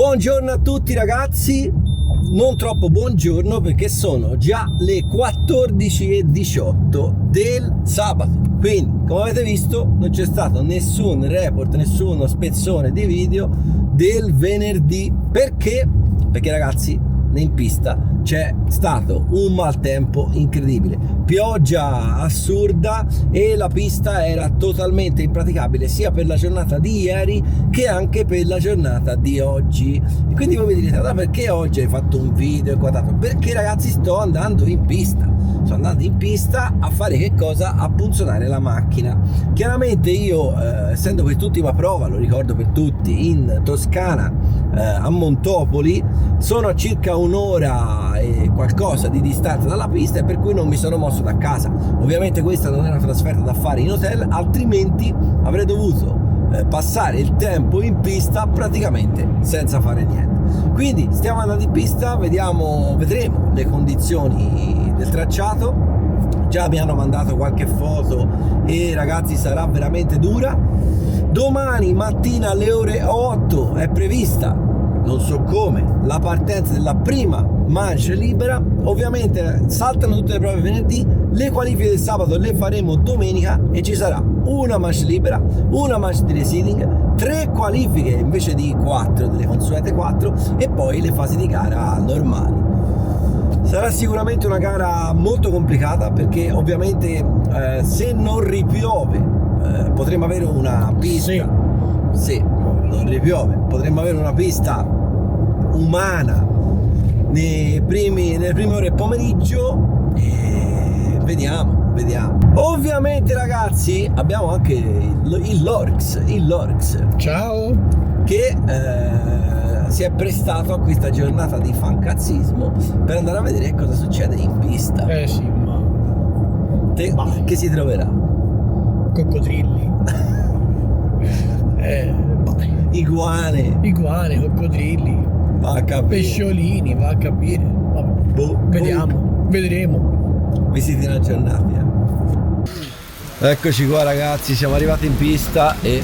Buongiorno a tutti ragazzi, non troppo buongiorno perché sono già le 14:18 del sabato, quindi come avete visto non c'è stato nessun report, nessuno spezzone di video del venerdì. Perché ragazzi, in pista c'è stato un maltempo incredibile, pioggia assurda e la pista era totalmente impraticabile sia per la giornata di ieri che anche per la giornata di oggi. E quindi voi mi direte: ma perché oggi hai fatto un video e quadrato? Perché ragazzi sto andando in pista a fare che cosa? A punzonare la macchina. Chiaramente io essendo quest'ultima prova, lo ricordo per tutti, in Toscana, a Montopoli, sono a circa un'ora e qualcosa di distanza dalla pista, e per cui non mi sono mosso da casa. Ovviamente questa non è una trasferta da fare in hotel, altrimenti avrei dovuto passare il tempo in pista praticamente senza fare niente. Quindi stiamo andando in pista, vedremo le condizioni del tracciato. Già mi hanno mandato qualche foto e ragazzi sarà veramente dura. Domani mattina alle ore 8 è prevista, non so come, la partenza della prima manche libera. Ovviamente saltano tutte le prove venerdì, le qualifiche del sabato le faremo domenica e ci sarà una manche libera, una manche di reseeding, 3 qualifiche invece di 4, delle consuete 4, e poi le fasi di gara normali. Sarà sicuramente una gara molto complicata perché ovviamente se non ripiove potremo avere una pista. Sì, non ripiove, potremmo avere una pista umana nelle prime ore pomeriggio, e vediamo. Ovviamente ragazzi abbiamo anche il Lorx, ciao, che si è prestato a questa giornata di fancazzismo per andare a vedere cosa succede in pista. Sì, ma che si troverà? Coccodrilli, iguane, coccodrilli, va a capire, pesciolini, va a capire. Vedremo. Vi siete aggiornati, Eccoci qua ragazzi, siamo arrivati in pista e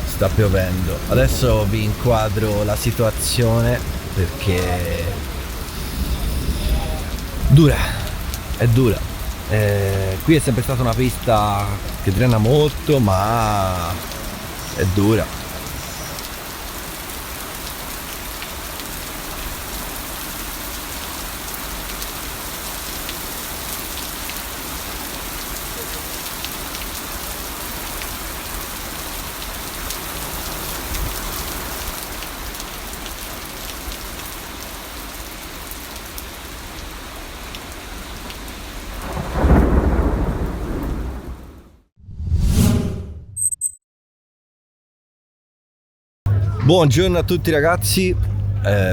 sta piovendo. Adesso vi inquadro la situazione perché è dura. Qui è sempre stata una pista che drena molto, ma è dura. Buongiorno a tutti ragazzi,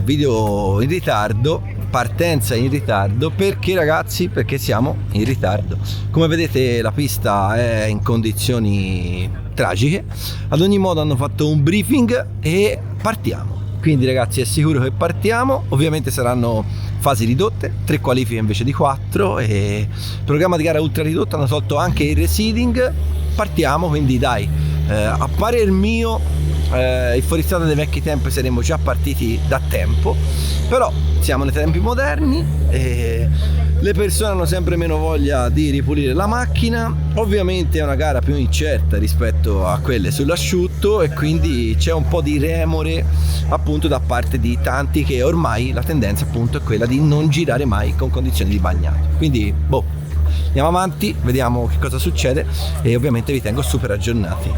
video in ritardo, partenza in ritardo. Perché ragazzi? Perché siamo in ritardo. Come vedete la pista è in condizioni tragiche. Ad ogni modo hanno fatto un briefing e partiamo. Quindi ragazzi è sicuro che partiamo. Ovviamente saranno fasi ridotte, 3 qualifiche invece di 4, e programma di gara ultra ridotto. Hanno tolto anche il reseeding. Partiamo, quindi dai, a parer mio il fuoristrada dei vecchi tempi saremmo già partiti da tempo, però siamo nei tempi moderni e le persone hanno sempre meno voglia di ripulire la macchina. Ovviamente è una gara più incerta rispetto a quelle sull'asciutto, e quindi c'è un po' di remore appunto da parte di tanti, che ormai la tendenza appunto è quella di non girare mai con condizioni di bagnato. Quindi andiamo avanti, vediamo che cosa succede e ovviamente vi tengo super aggiornati.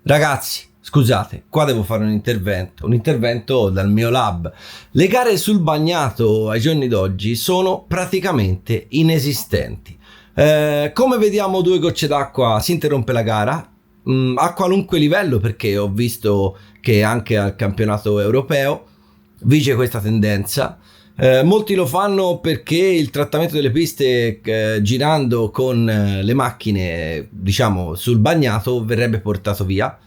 Ragazzi, scusate, qua devo fare un intervento dal mio lab. Le gare sul bagnato ai giorni d'oggi sono praticamente inesistenti. Come vediamo, 2 gocce d'acqua, si interrompe la gara a qualunque livello, perché ho visto che anche al campionato europeo vige questa tendenza. Molti lo fanno perché il trattamento delle piste girando con le macchine, diciamo, sul bagnato verrebbe portato via.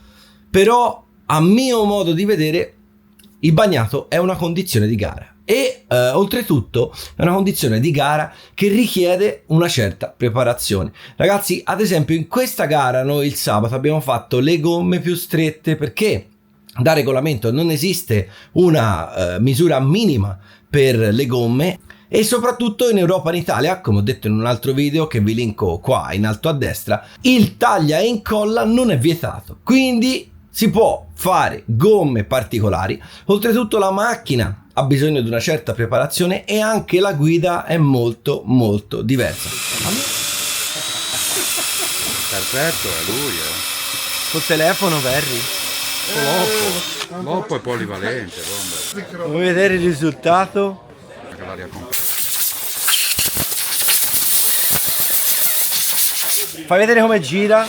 Però a mio modo di vedere il bagnato è una condizione di gara e oltretutto è una condizione di gara che richiede una certa preparazione. Ragazzi, ad esempio in questa gara noi il sabato abbiamo fatto le gomme più strette perché da regolamento non esiste una misura minima per le gomme, e soprattutto in Europa e in Italia, come ho detto in un altro video che vi linko qua in alto a destra, il taglia e incolla non è vietato, quindi si può fare gomme particolari. Oltretutto la macchina ha bisogno di una certa preparazione e anche la guida è molto diversa. Perfetto, è lui, Col telefono, Perry. Loppo è polivalente, bomba. Vuoi vedere il risultato? Che l'aria compressa. Fai vedere come gira.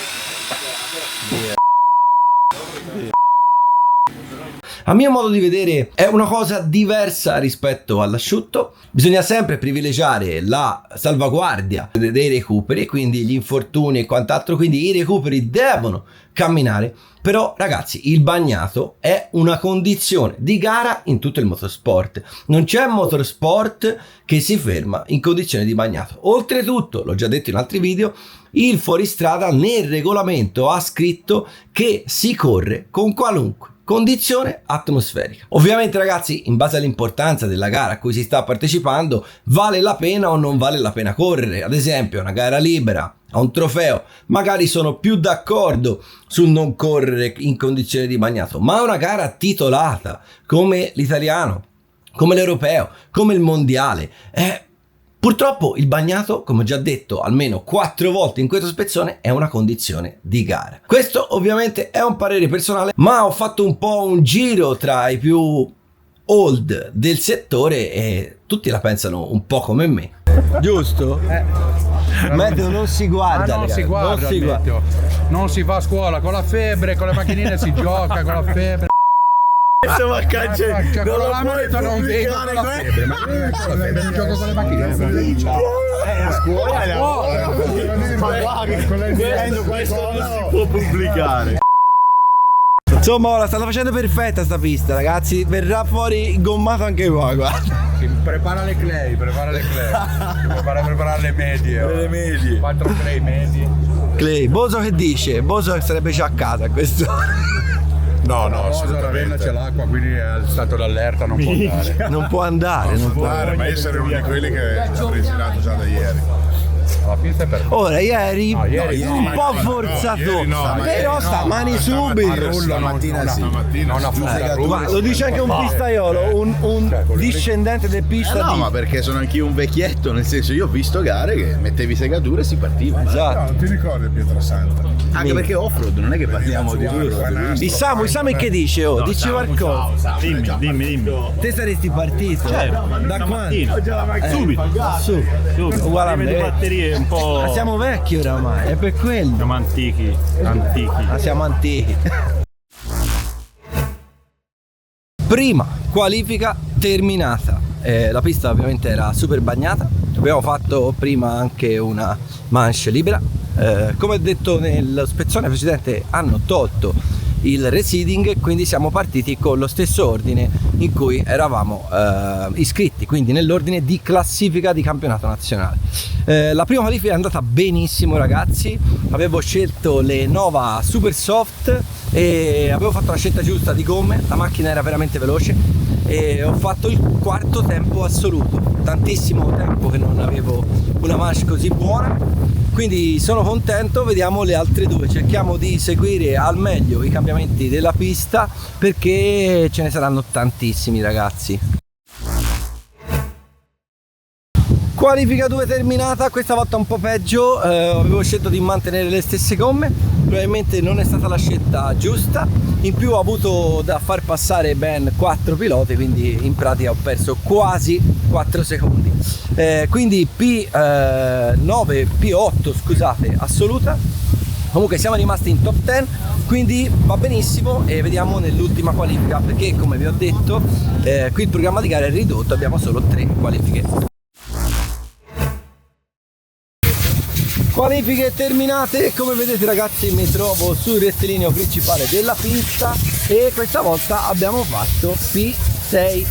A mio modo di vedere è una cosa diversa rispetto all'asciutto. Bisogna sempre privilegiare la salvaguardia dei recuperi, quindi gli infortuni e quant'altro, quindi i recuperi devono camminare. Però ragazzi, il bagnato è una condizione di gara in tutto il motorsport. Non c'è motorsport che si ferma in condizione di bagnato. Oltretutto, l'ho già detto in altri video, il fuoristrada nel regolamento ha scritto che si corre con qualunque condizione atmosferica. Ovviamente ragazzi, in base all'importanza della gara a cui si sta partecipando, vale la pena o non vale la pena correre. Ad esempio, una gara libera, a un trofeo, magari sono più d'accordo sul non correre in condizioni di bagnato, ma una gara titolata come l'italiano, come l'europeo, come il mondiale, purtroppo il bagnato, come ho già detto almeno 4 volte in questo spezzone, è una condizione di gara. Questo ovviamente è un parere personale, ma ho fatto un po' un giro tra i più old del settore e tutti la pensano un po' come me. Giusto? Meteo non si guarda, non si guarda, non si guarda. Non si va a scuola con la febbre, con le macchinine si gioca con la febbre. Questo va cancellato. Non la metto, non vedo con la febbre, ma con la febbre non gioco con le macchinine. A scuola. Ma guarda, questo non si può pubblicare. Insomma, la stanno facendo perfetta sta pista, ragazzi. Verrà fuori gommato anche qua, guarda. Prepara le clay, prepara le medie. Le medie. 4 clay medie. Clay, Boso che dice? Boso sarebbe già a casa a questo. No, Ravenna c'è l'acqua, quindi è stato d'allerta, non può andare. Non può andare, non può. Ma essere uno di quelli che avrei girato già da ieri. La pista è perfetta. Ora, ieri ieri un no, po' forzato, però stamani subito. Stamattina sì. Non ha fatto. Ma lo dice anche un pistaiolo, un discendente del pista. No, ma perché sono anch'io un vecchietto, nel senso io ho visto gare che mettevi segature e si partiva. Esatto. No, ti ricordi Pietrasanta? Anche perché off-road, non è che parliamo di Il Samu che dice? Oh, dici qualcosa. Dimmi. Te saresti partito? Da quando? Subito. Uguale a me. Batterie un po'. Siamo vecchi oramai, è per quello. Siamo antichi. Siamo antichi. Prima qualifica terminata. La pista ovviamente era super bagnata. Abbiamo fatto prima anche una manche libera. Come ho detto nello spezzone precedente, hanno tolto il reseeding, quindi siamo partiti con lo stesso ordine in cui eravamo iscritti, quindi nell'ordine di classifica di campionato nazionale. La prima qualifica è andata benissimo ragazzi, avevo scelto le Nova Super Soft e avevo fatto la scelta giusta di gomme, la macchina era veramente veloce e ho fatto il 4º tempo assoluto, tantissimo tempo che non avevo una manche così buona, quindi sono contento. Vediamo le altre due, cerchiamo di seguire al meglio i cambiamenti della pista perché ce ne saranno tantissimi ragazzi. Qualifica 2 terminata, questa volta un po' peggio, avevo scelto di mantenere le stesse gomme, probabilmente non è stata la scelta giusta, in più ho avuto da far passare ben 4 piloti, quindi in pratica ho perso quasi 4 secondi, quindi P8 scusate, assoluta. Comunque siamo rimasti in top 10, quindi va benissimo e vediamo nell'ultima qualifica perché come vi ho detto qui il programma di gara è ridotto, abbiamo solo 3 qualifiche. Qualifiche terminate, come vedete ragazzi mi trovo sul rettilineo principale della pista e questa volta abbiamo fatto P6,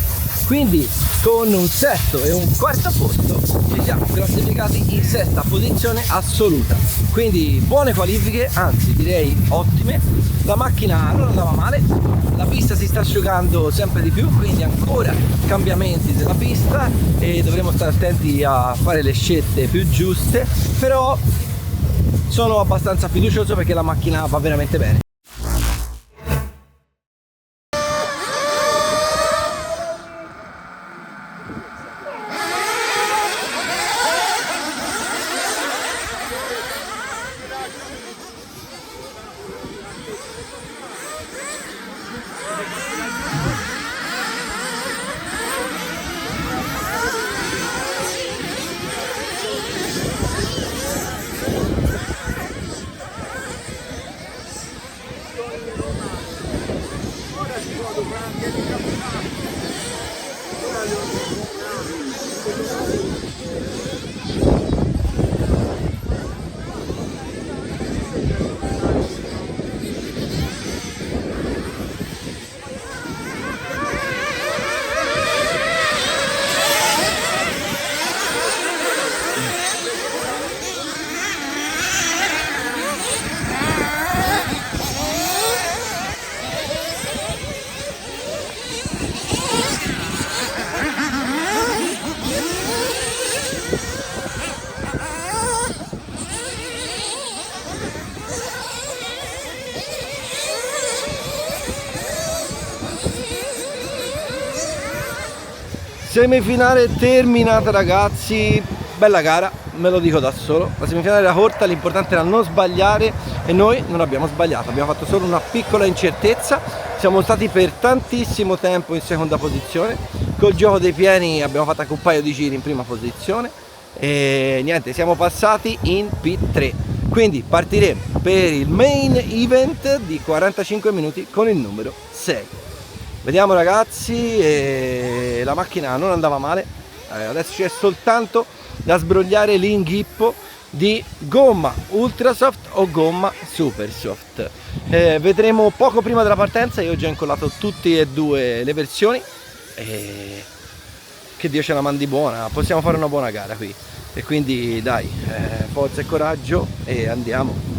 quindi con un sesto e un quarto posto ci siamo classificati in sesta posizione assoluta, quindi buone qualifiche, anzi direi ottime. La macchina non andava male, la pista si sta asciugando sempre di più, quindi ancora cambiamenti della pista e dovremo stare attenti a fare le scelte più giuste, però sono abbastanza fiducioso perché la macchina va veramente bene. Semifinale terminata ragazzi, bella gara, me lo dico da solo. La semifinale era corta, l'importante era non sbagliare e noi non abbiamo sbagliato, abbiamo fatto solo una piccola incertezza. Siamo stati per tantissimo tempo in seconda posizione, col gioco dei piani abbiamo fatto anche un paio di giri in prima posizione e niente, siamo passati in P3. Quindi partiremo per il main event di 45 minuti con il numero 6. Vediamo ragazzi, la macchina non andava male, adesso c'è soltanto da sbrogliare l'inghippo di gomma ultra soft o gomma super soft. Vedremo poco prima della partenza, io ho già incollato tutte e due le versioni e che Dio ce la mandi buona, possiamo fare una buona gara qui e quindi dai, forza e coraggio e andiamo.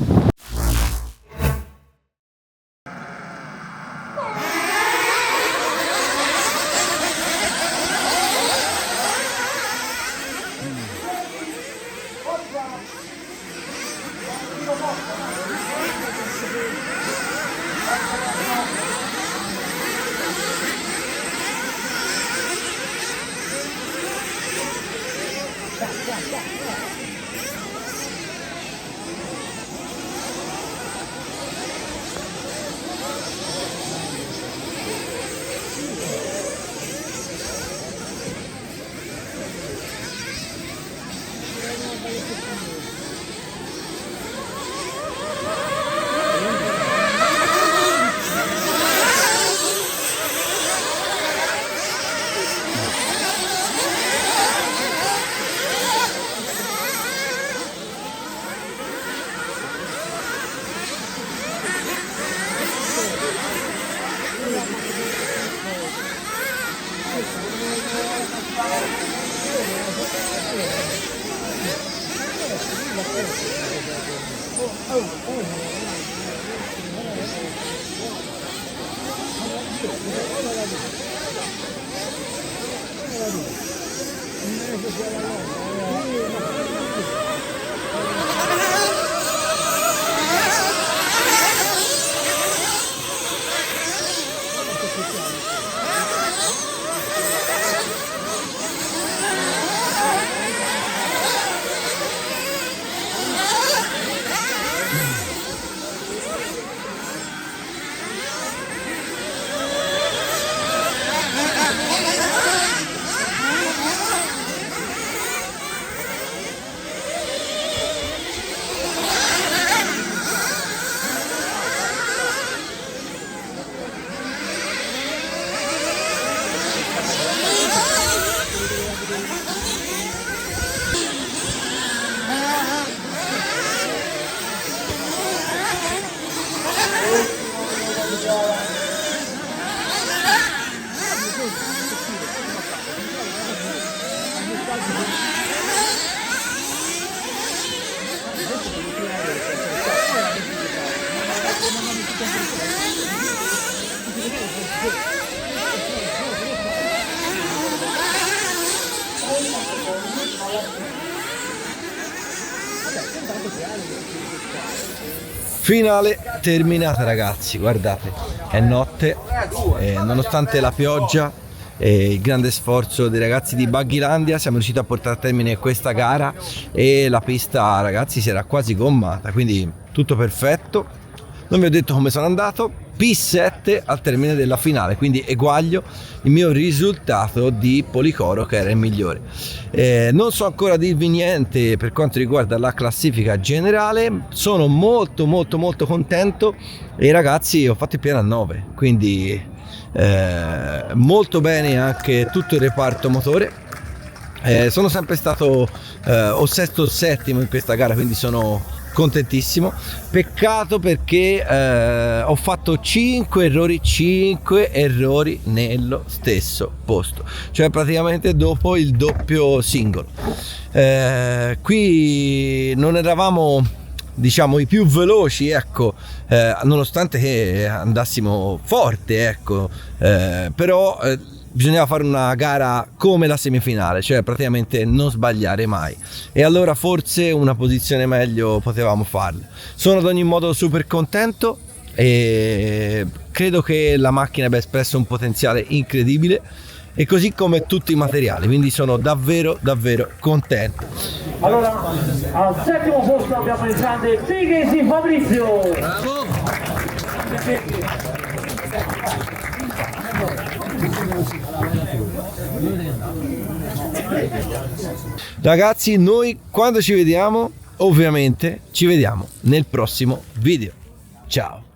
Finale terminata ragazzi, guardate, è notte, nonostante la pioggia e il grande sforzo dei ragazzi di Buggylandia siamo riusciti a portare a termine questa gara e la pista ragazzi si era quasi gommata, quindi tutto perfetto. Non vi ho detto come sono andato, P7 al termine della finale, quindi eguaglio il mio risultato di Policoro che era il migliore. Non so ancora dirvi niente per quanto riguarda la classifica generale, sono molto contento e ragazzi ho fatto il pieno a 9, quindi molto bene anche tutto il reparto motore. Sono sempre stato o sesto o settimo in questa gara, quindi sono contentissimo. Peccato perché ho fatto 5 errori nello stesso posto, cioè praticamente dopo il doppio singolo. Qui non eravamo diciamo i più veloci, ecco, nonostante che andassimo forte, ecco, però bisognava fare una gara come la semifinale, cioè praticamente non sbagliare mai, e allora forse una posizione meglio potevamo farla. Sono ad ogni modo super contento e credo che la macchina abbia espresso un potenziale incredibile, e così come tutti i materiali, quindi sono davvero contento. Allora, al settimo posto abbiamo il grande Fighesi Fabrizio. Ragazzi, noi quando ci vediamo, ovviamente ci vediamo nel prossimo video. Ciao.